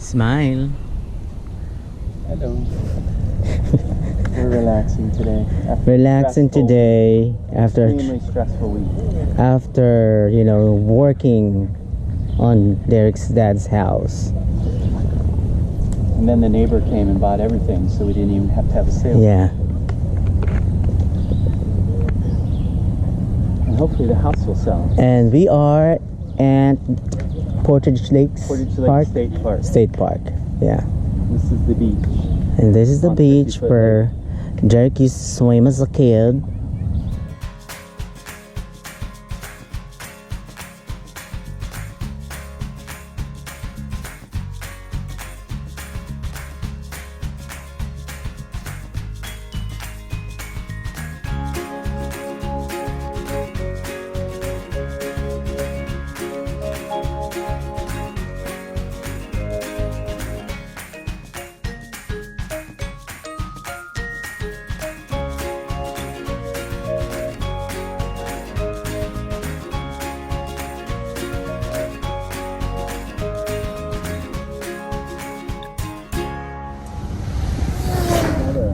Smile. Hello. We're relaxing today. Relaxing today after Extremely stressful week. after working on Derek's dad's house. And then the neighbor came and bought everything, so we didn't even have to have a sale. Yeah. And hopefully the house will sell. And we are at Portage Lakes Portage Lake Park? State Park. State Park. Yeah. This is the beach. And this is the On beach 50-foot where Derek used to swim as a kid.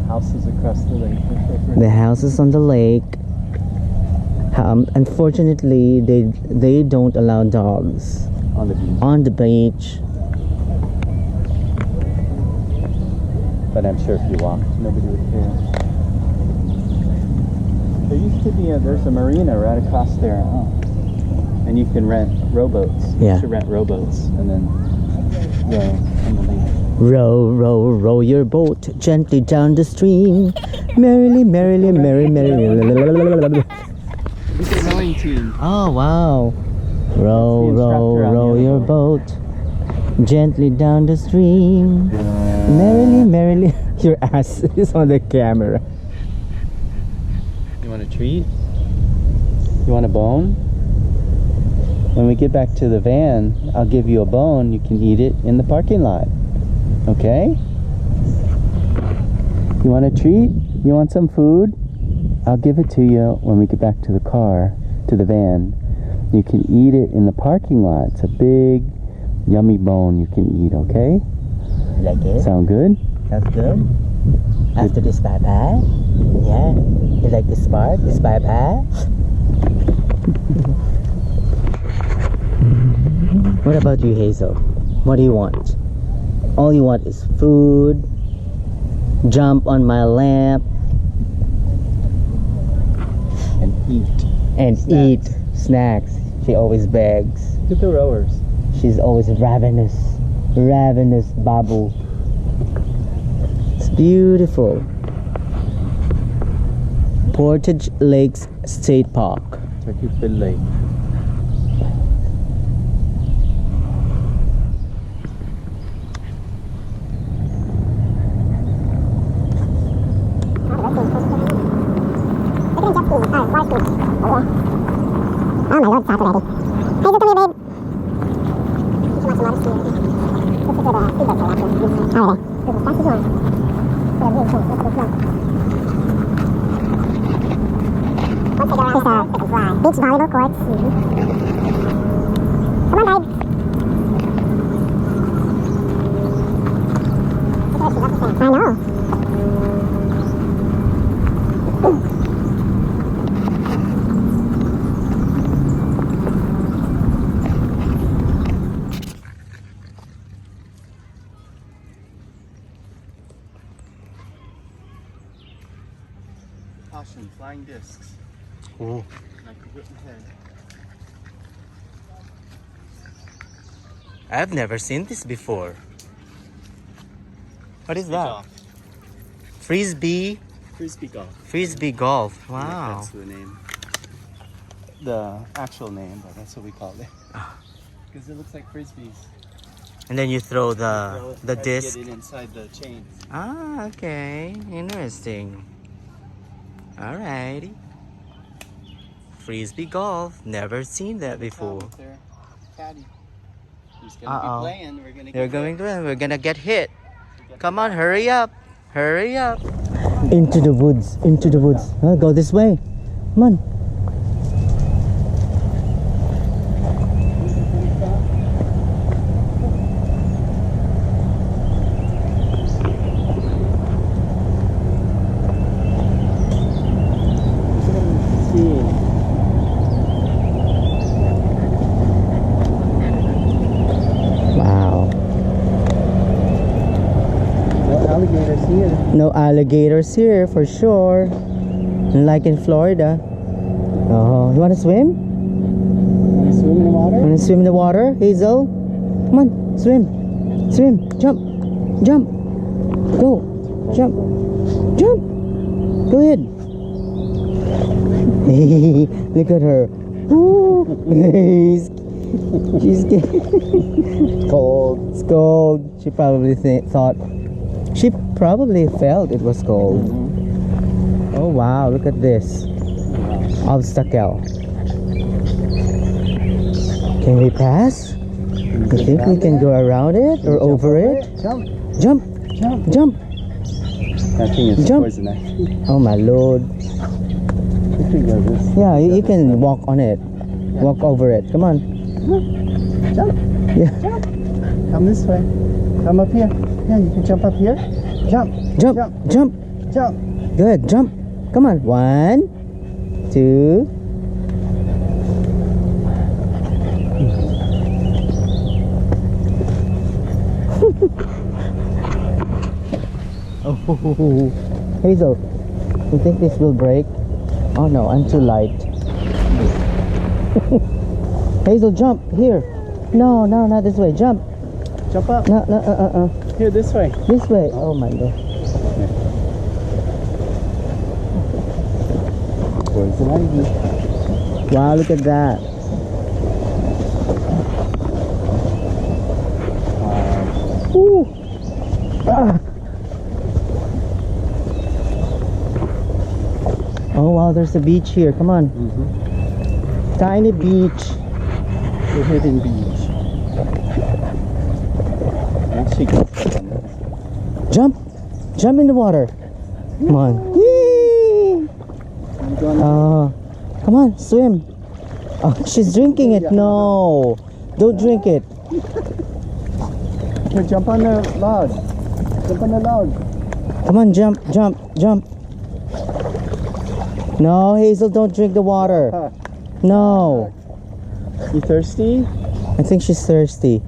Houses across the lake. The houses on the lake. Unfortunately, they don't allow dogs On the beach. on the beach. But I'm sure if you walked, nobody would care. There used to be there's a marina right across there, huh? And you can rent rowboats. Yeah. You should rent rowboats and then row on the lake. Row, row, row your boat gently down the stream. Merrily, merrily, merry, merrily. It's a rowing team. Oh, wow. Row, That's the row, instructor on row the your other boat gently down the stream. Merrily, merrily. Your ass is on the camera. You want a treat? You want a bone? When we get back to the van, I'll give you a bone. You can eat it in the parking lot. Okay? You want a treat? You want some food? I'll give it to you when we get back to the car, to the van. You can eat it in the parking lot. It's a big, yummy bone you can eat, okay? Like it? Sound good? That's good. After this bye-bye? Yeah. You like this part? This bye-bye? What about you, Hazel? What do you want? All you want is food, jump on my lap, And eat. and Snacks. eat snacks. She always begs. Look at the rowers. She's always ravenous. Ravenous babu. It's beautiful. Portage Lakes State Park. Turkey Field Lake. Oh my lord, stop already. Hazel, come here, babe. She wants some water skiing. This is for the speedboat trail, actually. Oh, really? This is fast as long. Yeah, really cool. Look at this one. Once they go around, they can fly. Beach volleyball courts. Come on, babe. Look at her, she's up the sand. I know. Caution, flying discs. Oh. Like a written head. I've never seen this before. What is that? Golf. Frisbee? Frisbee golf. Frisbee golf. I Wow. think that's the name. The actual name, but that's what we call it. Because it looks like frisbees. And then you throw Throw the it, try to disc. Get it inside the chains. Ah, okay. Interesting. Alrighty. Frisbee golf. Never seen that before. With their caddy. He's gonna Uh-oh. be playing. We're gonna. You're get going hit. to. We're gonna get hit. Come on, hurry up. Hurry up. Into the woods. Into the woods. Huh, go this way. Come on. alligators here. No alligators here for sure. Like in Florida. Oh, you want to swim? Want to swim in the water? Want to swim in the water, Hazel? Come on, swim. Swim. Jump. Jump. Go. Jump. Jump. Go ahead. Look at her. Ooh. She's Cold. It's cold. She probably thought. She probably felt it was cold. Oh wow, look at this. Obstacle. Can we pass? You think we can go around it or over it? Jump. Jump. Jump. Jump. That thing is Jump. poisonous. Oh my lord. You can go this. Yeah, you can walk on it. Walk over it. Come on. Jump. Yeah. Jump. Come this way. Come up here. Yeah, you can jump up here. Jump. Jump. Jump. Jump. Jump. Good. Jump. Come on. 1, 2. Oh, Hazel, you think this will break? Oh no, I'm too light. Hazel, jump here. No, no, not this way. Jump. Jump up. No, no, Here, this way. this way. Oh my god. Poison ivy. Wow, look at that. Ooh. Ah. Oh wow, there's a beach here. Come on. Tiny beach. The hidden beach. Actually, go step on this. Jump. Jump in the water. Come on. Yee. You going Come on, swim. Oh, she's drinking it. No. Don't drink it. Here, jump on the log. Jump on the log. Come on, jump, jump, jump. No, Hazel, don't drink the water. No. You thirsty? I think she's thirsty.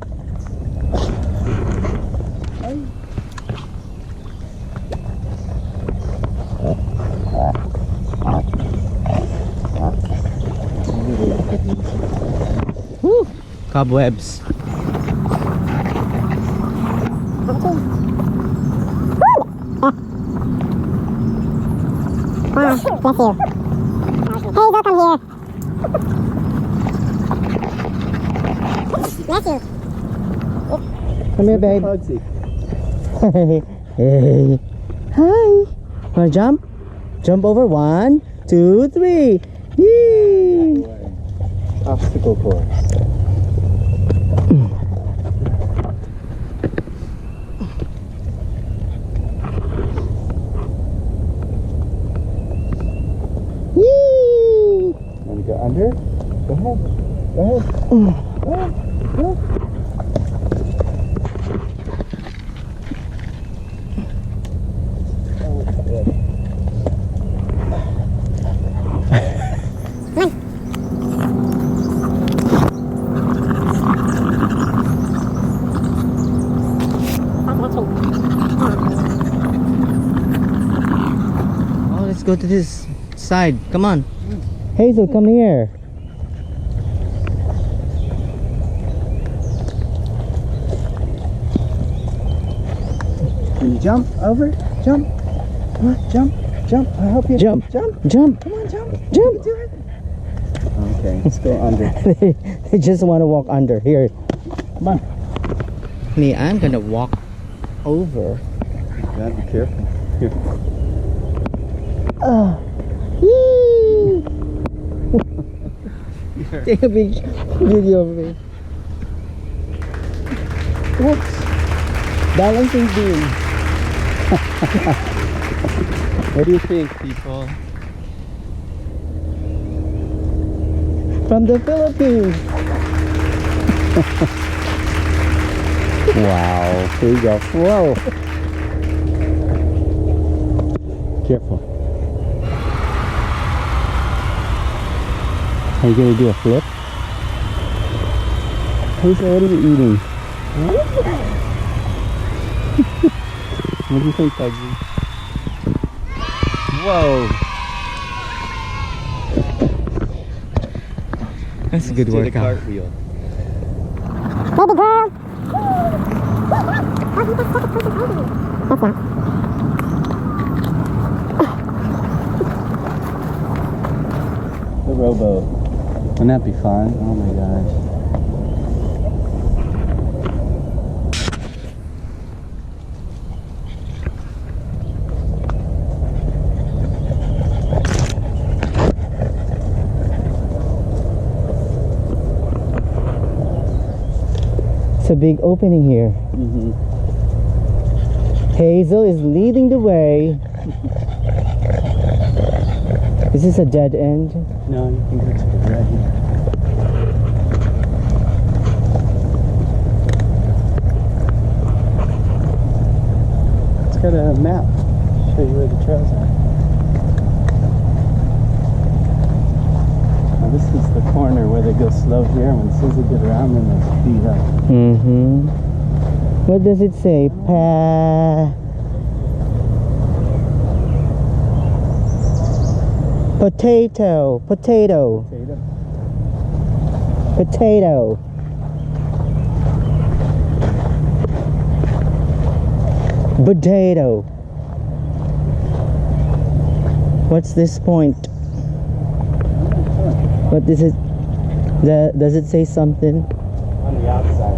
Woo. Cobwebs. Bless you. Hazel, come here. Bless you. Come here, babe. Pugsy. Hey. Hi. Wanna jump? Jump over. 1, 2, 3. Yee. Obstacle course. Yee. Want to go under? Go ahead. Go ahead. Go ahead. Go. Oh, let's go to this side. Come on. Hazel, come here. Can you jump over? Jump. Come on, jump. Jump. I'll help you. Jump. Jump. Jump. Come on, jump. Jump. Do it. Okay, let's go under. They just want to walk under. Here. Come on. Me, I'm gonna walk over. You gotta be careful. Here. Yee. Take a big video of me. Whoops. Balancing beam. What do you think, people? From the Philippines. Wow. Here you go. Whoa. Careful. Are you gonna do a flip? Hazel, what are you eating? What do you think, Bugsy? Whoa! That's a good Did a workout. cartwheel. Baby girl. That's not. The rowboat. Wouldn't that be fun? Oh my gosh. It's a big opening here. Mm-hmm. Hazel is leading the way. Is this a dead end? No, you can go to the right. It's got a map. Show you where the trails are. Now this is the corner where they go slow here, and as soon as they get around, then they speed up. Mm-hmm. What does it say? Potato. Potato. Potato. Potato. What's this point? What is it? Does it say something? On the outside.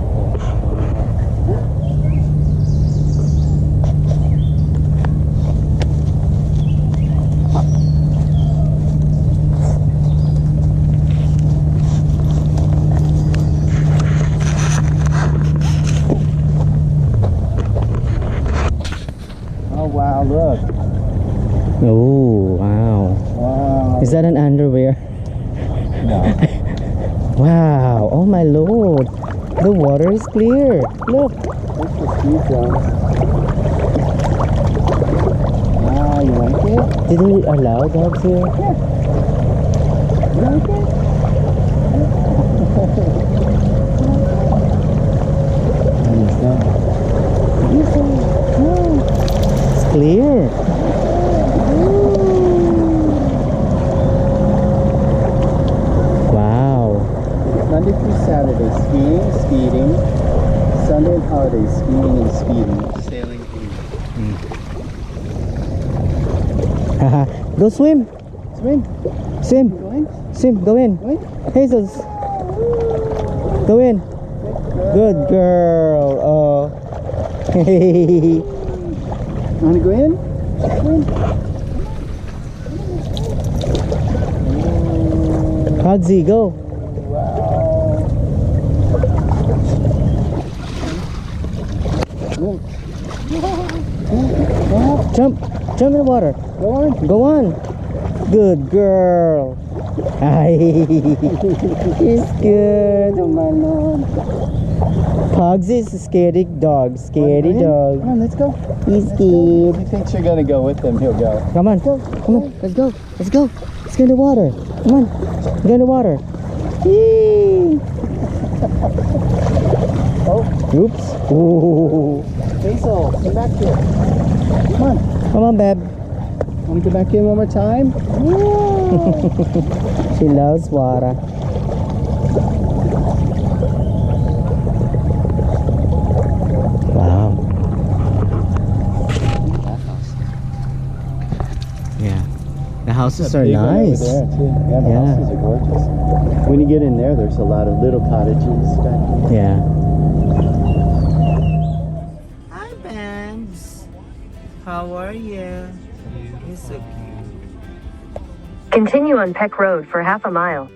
Oh wow, look. Oh, wow. Wow. Is that an underwear? No. Wow. Oh my lord. The water is clear. Look. There's the ski zone. Wow, you like it? Did they allow dogs here? You like it? It's clear. Wow. Monday through Saturday, skiing, speeding. Sunday and holidays, skiing and speeding. Sailing and Haha. Go swim. swim. Swim. Going? Swim. Go in. Going? Hazel. Go in. Good girl. Oh. You want to go in? Swim. Pugsy, go. Wow. Jump. Jump in the water. Go on. Go on. Good girl. It's good. Oh my lord. Pugsy is a scaredy dog. Scaredy dog. Come on, let's go. He's If scared. he thinks you're gonna go with him, he'll go. Come on. Come on. Let's go. Let's go. Let's get in the water. Come on. Get in the water. Yee. Oh, Oops. Ooh. Hazel, come back here. Come on. Come on, babe. Want to go back in one more time? She loves water. Wow. Yeah. The houses are Big one over nice. there, too. Yeah, the Yeah. houses are gorgeous. When you get in there, there's a lot of little cottages back there. Yeah. Hi, Babs. How are you? You're so cute. Continue on Peck Road for half a mile.